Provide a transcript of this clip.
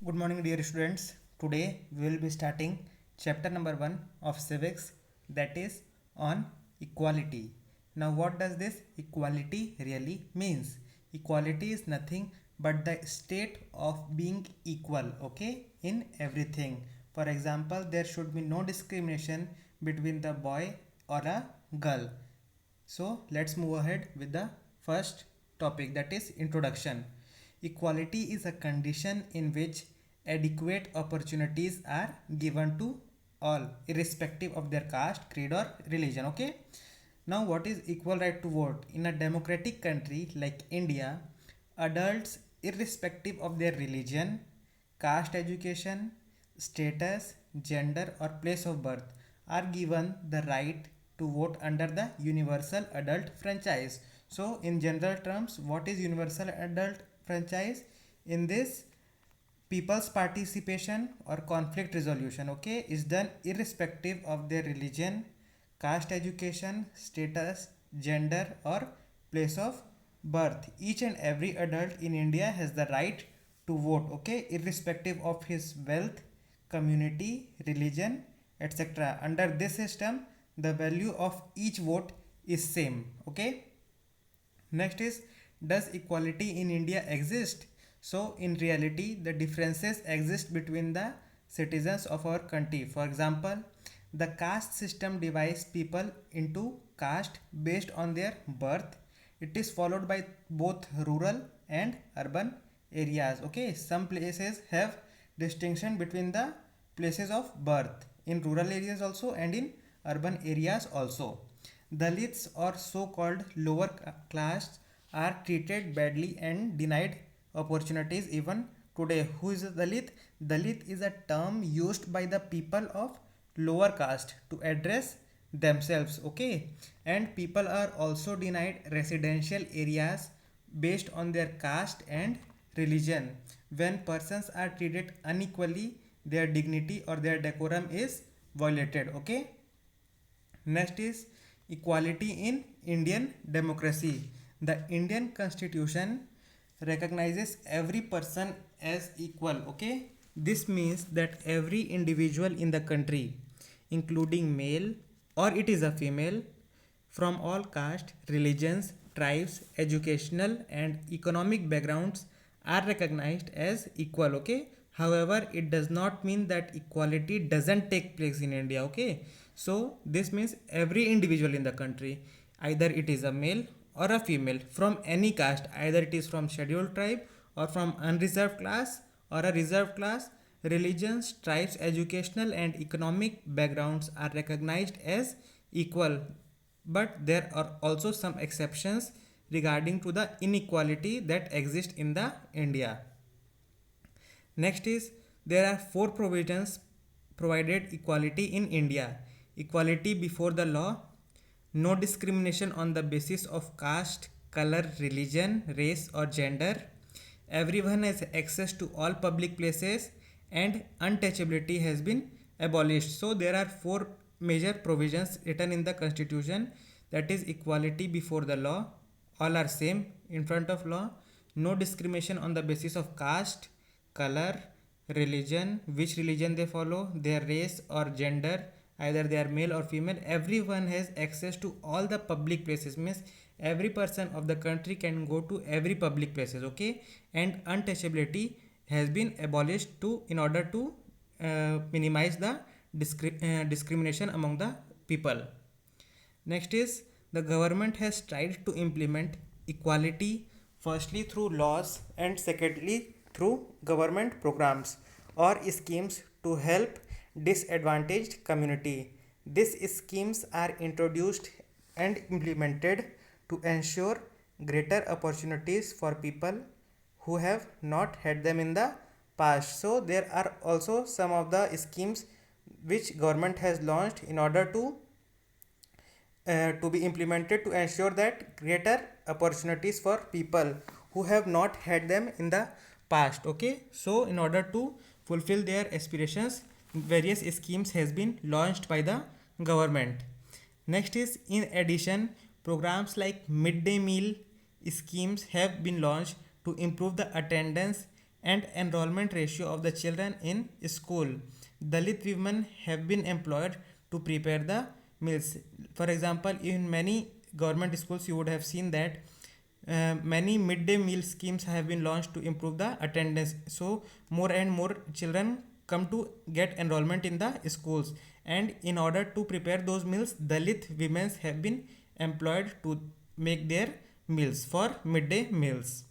Good morning, dear students. Today we will be starting chapter number 1 of civics, that is on equality. Now, what does this equality really means? Equality is nothing but the state of being equal, okay, in everything. For example, there should be no discrimination between the boy or a girl. So let's move ahead with the first topic, that is introduction. Equality is a condition in which adequate opportunities are given to all irrespective of their caste, creed or religion. Okay. Now what is equal right to vote? In a democratic country like India, adults irrespective of their religion, caste, education, status, gender or place of birth are given the right to vote under the universal adult franchise. So in general terms, what is universal adult franchise? In this, people's participation or conflict resolution, okay, is done irrespective of their religion, caste, education, status, gender or place of birth. Each and every adult in India has the right to vote, okay, irrespective of his wealth, community, religion, etc. Under this system, the value of each vote is same. Okay. Next is, does equality in India exist? So in reality, the differences exist between the citizens of our country. For example, the caste system divides people into caste based on their birth. It is followed by both rural and urban areas. Okay, some places have distinction between the places of birth in rural areas also and in urban areas also. Dalits or so-called lower class are treated badly and denied opportunities even today. Who is a Dalit? Dalit is a term used by the people of lower caste to address themselves, okay, and people are also denied residential areas based on their caste and religion. When persons are treated unequally, their dignity or their decorum is violated. Okay. Next is equality in Indian democracy. The Indian constitution recognizes every person as equal. Okay. This means that every individual in the country, including male or it is a female, from all caste, religions, tribes, educational and economic backgrounds are recognized as equal. Okay. However, it does not mean that equality doesn't take place in India. Okay. So this means every individual in the country, either it is a male or a female from any caste, either it is from scheduled tribe or from unreserved class or a reserved class, religions, tribes, educational and economic backgrounds are recognized as equal. But there are also some exceptions regarding to the inequality that exist in the India. Next is, there are four provisions provided equality in India: equality before the law, no discrimination on the basis of caste, color, religion, race or gender, everyone has access to all public places, and untouchability has been abolished. So there are four major provisions written in the constitution, that is equality before the law, all are same in front of law, no discrimination on the basis of caste, color, religion, which religion they follow, their race or gender, either they are male or female, everyone has access to all the public places, means every person of the country can go to every public places. Okay. And untouchability has been abolished to in order to minimize the discrimination among the people. Next is, the government has tried to implement equality firstly through laws and secondly through government programs or schemes to help disadvantaged community. These schemes are introduced and implemented to ensure greater opportunities for people who have not had them in the past. So there are also some of the schemes which government has launched in order to be implemented to ensure that greater opportunities for people who have not had them in the past. Okay. So in order to fulfill their aspirations, various schemes has been launched by the government. Next is, in addition, programs like midday meal schemes have been launched to improve the attendance and enrollment ratio of the children in school. Dalit women have been employed to prepare the meals. For example, in many government schools, you would have seen that many midday meal schemes have been launched to improve the attendance. So, more and more children come to get enrollment in the schools, and in order to prepare those meals, Dalit women have been employed to make their meals for midday meals.